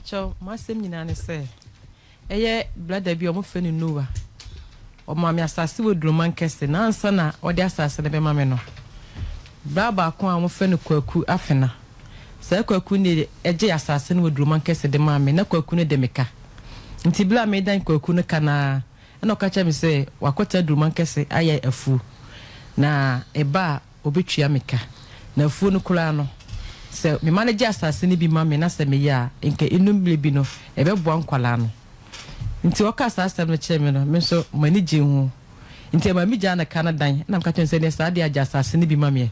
pacho masem nyina ne se eye blada bi omo fe no Noah o ma me asase wo druman kese na ansa na odi asase ne be ma me no baba ko a mo fe no kwaku afena se kwaku ni eje asase no druman kese de ma me na kwaku ne de meka nti bla me dan kwaku no kana na okacha me se wakota druman kese aye afu na eba obetua meka na afu no kula no se me manager asase ni bi ma me na se me ya nke enum bi no ebe boa nkwala no nti waka asase me che me no me so manage hu nti ma mi jana Canada na mka chen se ne sa dia asase ni bi ma me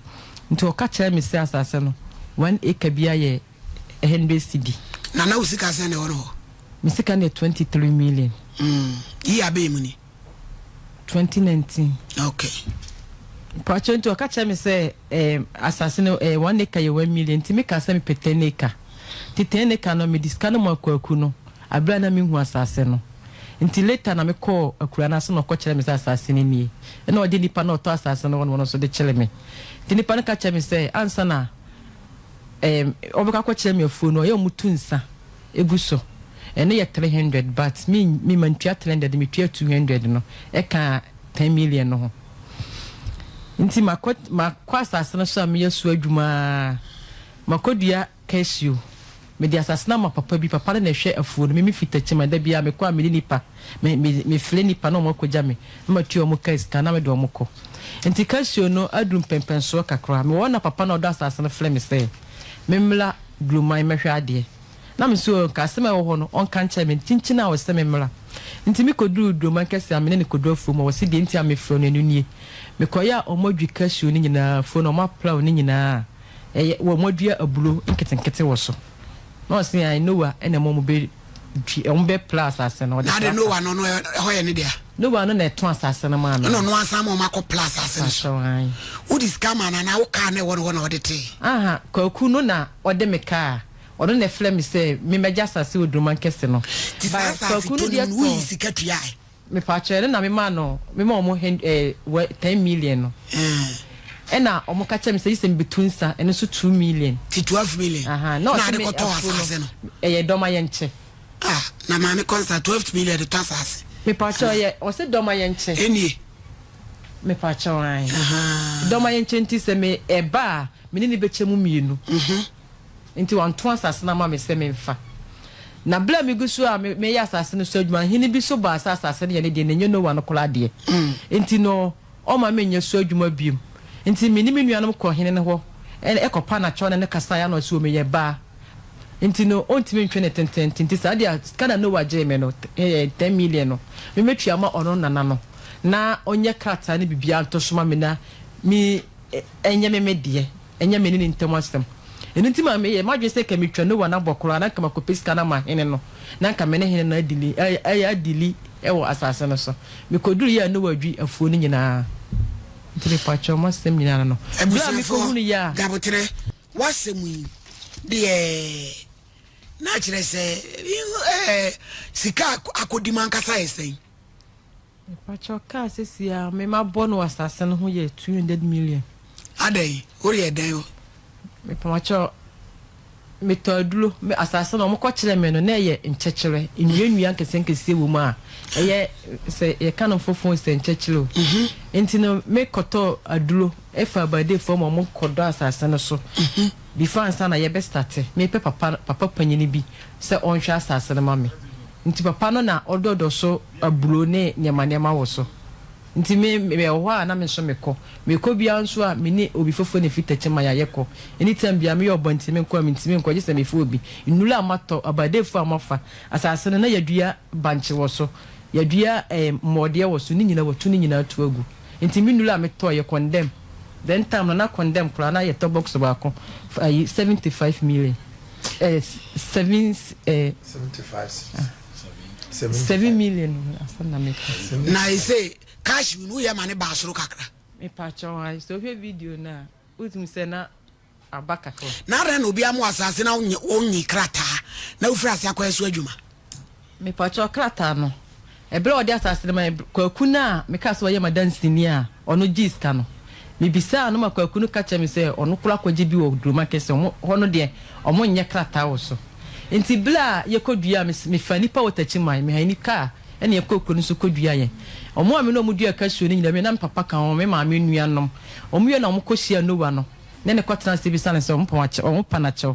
nti waka che me se asase no 1 acre bia ye 100 cedi na usika se ne wono mi sika ne 23 million yi abe mu ni 2019 okay pacho nti waka che me se asase no 1 acre ye 1 million nti me ka se me petene acre titene acre no me diskano mo akwaku no abra na me hu asase no nti later na me call akura na so no ko kire me asase ni nie na odi nipa na oto asase no wono so de kire me nti nipa na ka kire me se ansa na obeka ko kire me afu no ye mutu nsa eguso ene ye 300 but me man tua 300 me tua 200 no e ka 10 million no nti makwa asase no so me yesu adwuma makodua Cashew me di asasna ma papa bi papa na hwe afuo no me fitachi ma da bia me kwa me nipa me fle nipa no mo koja me ma tuo mo ka iska na me do mo ko enti Cashew no adum pempenso kakra me wona papa na odo asasna fle me say me mla glumai me hwe ade na me so ka sema wo ho no on kan cha me tinchina wo se me mla enti me kodu glumai kese amene ne kodu afuo mo wo se de enti ame fro no nie me koya omodwi Cashew ni nyina fo no ma plow ni nyina wo modua abulo nketenkete wo so no see I know and a mom be plus as no na no one no hoye ne dia no one na to asase no ma no asam o mako plus asase so han wo dis kama na wo ka na wo odete aha kwaku no na ode me ka odo na fle me say me meja asase oduma kese no kwaku no dia wo isikatua me pa chere na me ma no me ma mo 10 million no ena omo ka chem say betunsa eno so 2 million ti 12 million aha no na de ko to asase no doma ye nche na ma me konsa 12 million de to asase me pa chere ye o se doma ye nche eni me pa chere doma ye nche nti se me eba me ni bechemu mienu nti wan to asase na ma me se me mfa na bla me gusu a me ya asase no so adwuma hini bi so ba asase ne ye ne de ne no wa no kola de nti no o ma me nya so adwuma biem nti me ni me nuanom ko hene ne ho ekopa na cho ne kasa ya no so me ye ba nti no ontime ntwe ne tenten nti sa dia kana no waje me no 10 million no me metua ma ono nana no na onye krata ne bibia ntosoma me na mi enye me de enye me ni ntem asem nti ma me ye madwe se ka metwa no wa na bokoro na kama kopeska na ma hene no na nka me ne hene na adili adili ewo asase no so me koduru ya no wadwi afuo ni nyina Tire pacho masem nyina no. Bla mi ko hunu ya. Dabotre wasemu de na kire se sika akodiman kasa esen. Pacho ka sesia me ma bono asase no ho ye 200 million. Adai, ori edan o. Me pacho me todulo me asase no mo ko kire me no na ye nchechire enua nkese wo mu a eye se ye kanon fofo se nchechire enti no me koto adulo efa bade fo mo kodo asase no so before ansa na ye be start me papa panyini bi se onhwa asase no ma me nti papa no na ododo so abulo ne nyama wo so nti me ho a na me so me ko bia nso a me ni obi fofo ne fitache ma ya yeko anytime bia me yobo nti me ko me nko gese me fo obi nnula amato abade fo amafa asase no na yadua banche wo so yadua mode wo so ni nyina watu ni nyina atu agu nti me nnula me to ye condemn then time na condemn kura na ye to box ba ko 75 million 7 million asana me na I say Cashew no ya mane ba soro kakra me pa chon so hwe video na utum se na abaka ko na re no bia mo asase na onyi krata na ufra ase akwaso adwuma me pa chon krata no e ble odi asase na kwaku na me ka so ye madansi ni a ono giska no me bisa no makwaku no ka che me se ono kula kwaje bi wo druma kese ho no de omo nye krata wo so Inti bla ye kodua me fani pa watachi mai me hani ka ene ye kokuru nso kodua ye. Omo ame no mudua Cashew ni nyina me na papa kan o me ma me nuanom. Omo ye na omo kohia Noah no. Ne ne kwatena se bi sane se omo pa na che.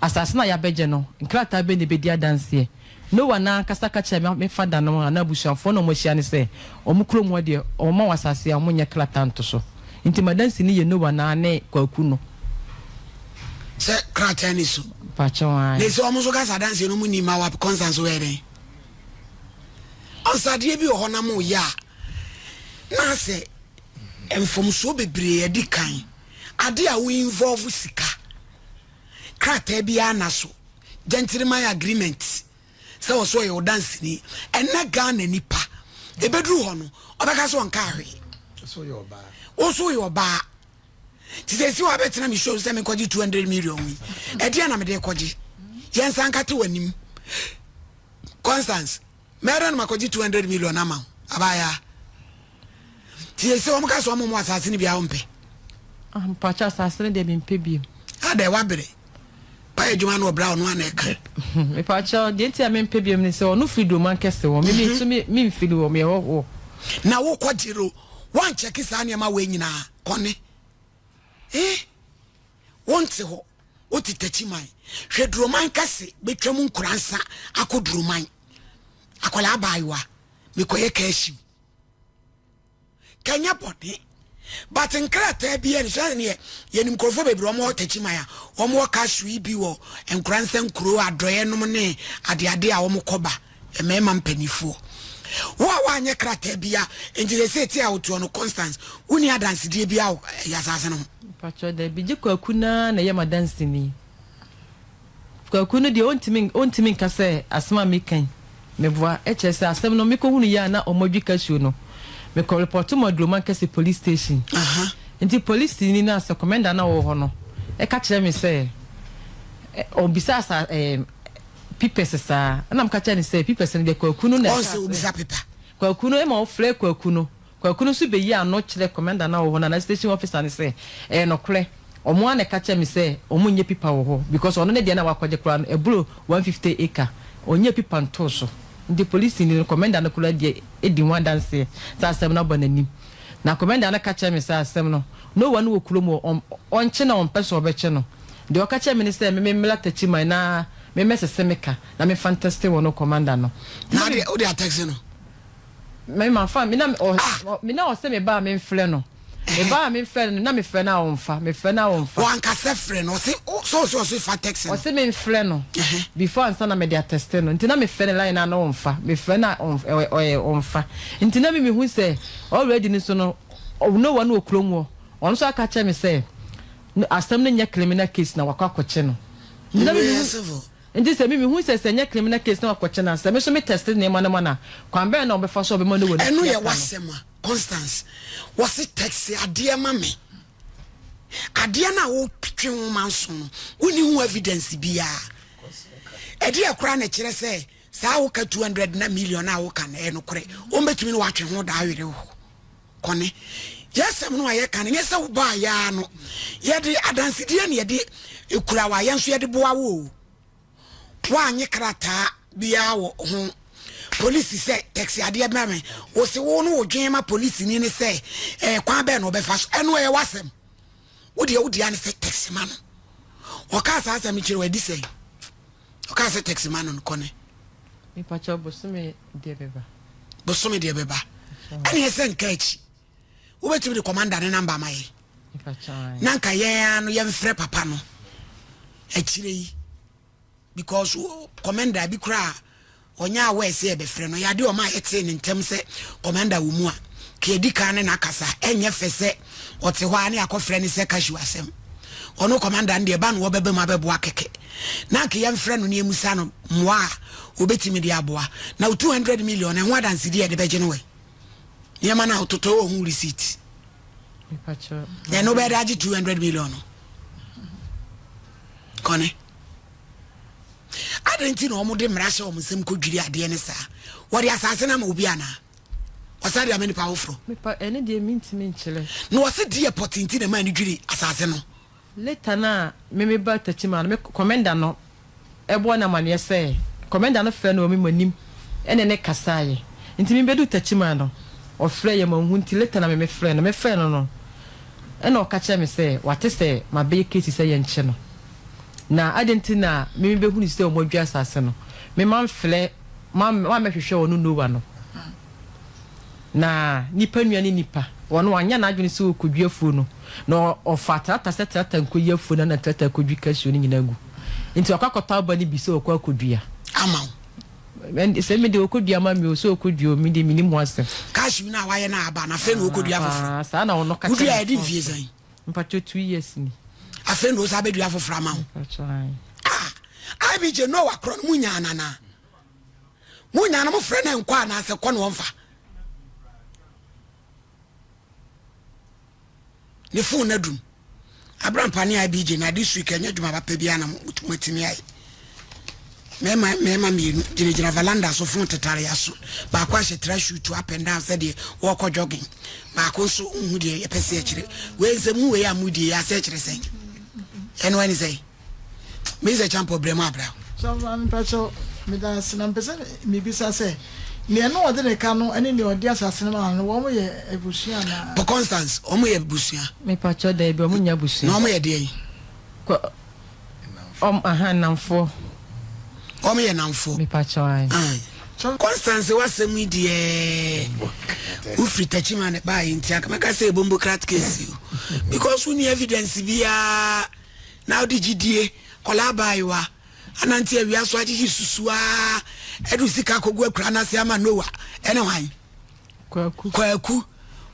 Asase na ya beje no. Nkrata be ne be dia dance. Noah na kasa ka che me fada no na busuafo no mo hia ne se omo kromo de omo wasase a omo nya krata nto so. Inti madansi ni ye Noah na ne kwaku no. Se krata ni so. Pachon. Ne so omo so kasa dance no mu ni ma wa constance were. Ansade bi ho na mo ya. Na se enfom so bebre edi kan. Ade a we involve sika. Krata bi anaso. Gentleman agreement. So so your dance ni ena Ghana nipa. Ebedru ho no. Obeka so nka hwe. So your ba. Also your ba. Ti say si wa betena me show say me kwaji 200 million wi. E dia na me de kwaji. Yen san kate wanim. Constance, me ran makwaji 200 million ama. Abaya. Ti say o mka so mo asase ni bia wo mpe. Ah, pacha asase de bi mpe bi. Ade wa bere. Pa ejuma no bra no aneka. Me pacha de ti am mpe bi me say onu freedom man kese wo. Me so me feel wo me wo. Na wo kwajiro, wan check sa na ma we nyina. Kone. Wonte ho otitachi man hwedroman kase betwam nkuransa akodroman akola abaiwa mekoye Cashew kanya body but nkrata bia ni so ne yenim krofo bebre omo tachi man a omo Cashew bi wo nkuransa nkuro adoye nom ne ade a omo koba emema mpanifo wa anye krata bia enjire seti a woto no Constance uni adanse die bia ya sase no Pacho de biji kwaku na ye madansi ni. Kwaku no de ontimi nka se asema mekan. Me boa se asem no me ko hunu ya na omodwi Cashew no. Me ko report mo Dloman kese police station. Nti police ni na se commander na wo ho no. E ka kire me se obisa sa pipes sa na m ka kire ni se pipes ni de kwaku no na. On se obisa pipa. Kwaku no e ma ofle kwaku no. Kwaku su be ya no kire commander na wo na station officer ni say no kre omo an ka kire me say omo nye pipa wo because ono ne de na wakwaje kra e bro 150 acre onye pipa nto so the police ni commander na kula de edi one dance sa asem na bonanim na commander na ka kire me say asem no one wo kulo mo on che na on person obeche no de o ka kire me say me mlata man na me mesesemeka na me fantastic wono commander no na de o de attack no me ma fa me na o se me ba me mfle no me ba me mfle no na me fre na onfa me fre na onfa wan ka se fre no so fa text o se me mfle no before ansa na me dia test no ntina me fre line na onfa me fre na onfa ntina me hu se already ni so no no one wo kromo on so aka che me se asem no nya criminal case na wakwakoche no ntina me Ndi se mi hu se nya criminal case na wakoche na se me so me test ne ma na mana kwambe na obefa so obema no woni enu ye wasema Constance wasi text ade ma me ade na wo twe ho manso no woni hu evidence bia ade akura na kire se sa wo ka 200 na million na wo ka na eno kure o mbetumi no watwe ho da awere ho kone yesem no aye kan nye se wo ba ya no ye de adanse die ne ye de ekura wa ye nso ye de boa wo wanye krata bia wo ho police say taxi ade be me wo se wo no odwen ma police ni ne say kwan be no be fa so eno e wasem wo de an say taxi man o ka sa asem kire wa di say o ka say taxi man no kone mi pacho bosume de beba ani ese nkachi wo betimi de commander ne number mai mi pacho nanka ye anu ye mfre papa no akire yi because commander bi kra onya we say be frɛ no yade o ma yete ne ntem sɛ commander wo mu a ke edi kan ne nakasa enye fese ote hɔ ane akɔfrɛ ne sɛ Cashew asɛm ono commander ndie ba no wo bebe ma bebo akeke na ke yem frɛ no ne emusa no moa obetimi de aboa na 200 million e ho adanse de de beje no we ye ma na ototo wo hu receipt mi pacho de no be daji 200 million no kone adenti no omo de mrashe o musem kodwiri ade ne sa wori asase na ma obi ana osari ameni pa ofro me pa ene de mintimi nchele no wose die potenti na ma ni dwiri asase no later na me ba tachi man me commander no ebo na mane say commander no frɛ no mi manim ene ne kasaye nti mi bedu tachima no o frɛ ye ma hu nti later na me frɛ no no ene o ka che me say wate say ma be case say ye nche no na adentina me be hu ni say o modwa asase no me man frɛ ma mehwehwɛ wonu no wa no na nipa nuane nipa wono anya na adwene se okodwafuo no na ofatata setata nkoyafuo na tata kodwi Cashew ni nyina gu nti akakota ba ni bi se okwa kodua ama se me de okodua ma mi o se okodua mi de minim ho asem Cashew na waye na aba na fe na okodua foforo sa na wono ka kodua edi vie zan mpacho 2 years ni afe no sa bedua foforo ama abi je no wa kro no munya anana munya na mo frɛ na nkwa na se kɔ no wonfa ne phone na dum Abraham pani IBJ na this week anya dwuma papa bia na mutumi ai mema mi jina valanda so phone tetare yaso ba kwa she trashu to up and down said the walk jogging ba ko so hu de ye pese akire we nsem we amudi ya se akire sen eno ani say me ze champo brema abra so man pacho me da sinam pese mi bisa se ne no ode ne ka no ene ne ode asase no no wo mo ye ebusia na po Constance o mo ye ebusia me pacho da bi o mo nya ebusia no mo ye de ko namfo o mo ye namfo me pacho ai Constance wasem die ufri tachima ne ba yin tia kama ka say bombo crat case because we need evidence bia now di gidie kola baiwa ananti awia so agye susua edu sika kogu akura na se ama noa ene wan kwaku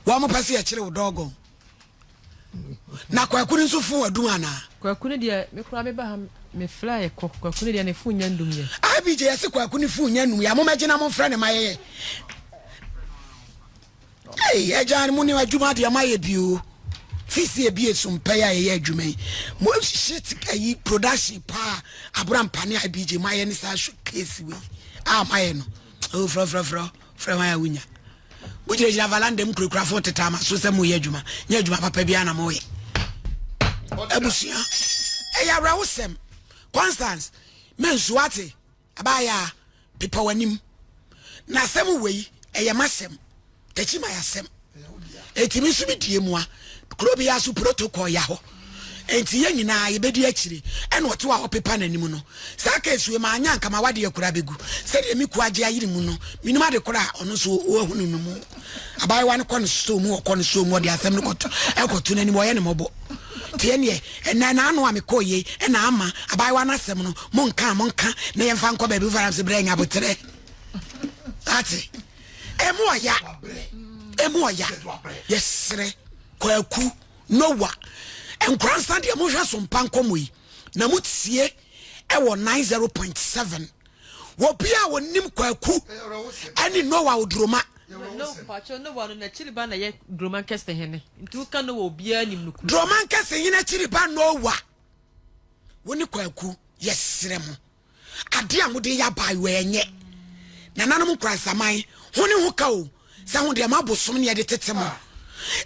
wa mo pase ya kire wo dogo na kwaku nso fu adu ana kwaku ne dia me kura me ba me fly kwaku ne dia ne fu nya ndum ye abj yesi kwaku ne fu nya ndum ya mo magina mo fra ne maye ejan mu ni adwuma de maye bio fisi ebi SOMPA ya ye adwuma mo shit ayi production pa Abraham pani IBJ maye ni sa case we maye no o fra maye wunya bujire jina valande mkura for tetama so se mo ye adwuma nya adwuma papa bia na mo ye abusia eya rawusem Constance mensuate abaya pipa wanim na sem wei eye masem tachima ya sem etimi su bi die mua krobi ya su protocol ya ho enti ye nyina ye bedi akire ene oto a opepa nanim no saka esuwe ma anya nka ma wade yakura begu se de mi kuaje ayiri mu no minima de kura ono so ohunu no mu abai wan kono so mu okono so mu de asem no koto ekoto nanim wo ye ne mobo tienie ena na anu amekoye ena ama abai wan asem no monka na ye mfa nko ba bi faram se brenya botere ati emu oya yesre kwaku nowa enkransa de mo hwa SOMPA nkomoyi na mutie ewo 90.7 wo bia wonim kwaku ani nowa odroma no pacho no wano na chiriba na ye droma kese hene ntu ka no wo bia nim nuku droma kese hene chiriba nowa woni kwaku yesre mo ade amode ya bai we enye na nanom kransaman hone ho ka o sa ho de mabosom ne ye de tetemo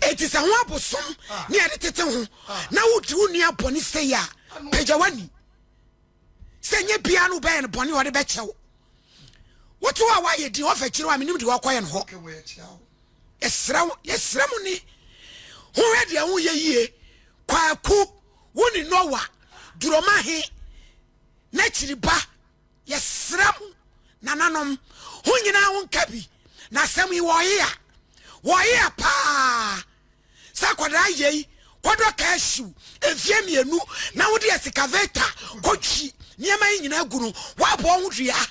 eti sa ho abosom ne ye de tete ho na wodi uni aboni se ya pejawani se nye bia no be ne boni wo de be chew wotu a wa ye di ofa kire wa menim di wo koye no ho yesram ni ho hede ho ye yie kwaku woni nowa duroma he na chiriba yesram nananom ho nyina ho nkabi na sam yi wo ye pa sa kwada ye kodo Cashew efie mienu na wodi excavator kotwi niema nyina gunu wa bo ho dua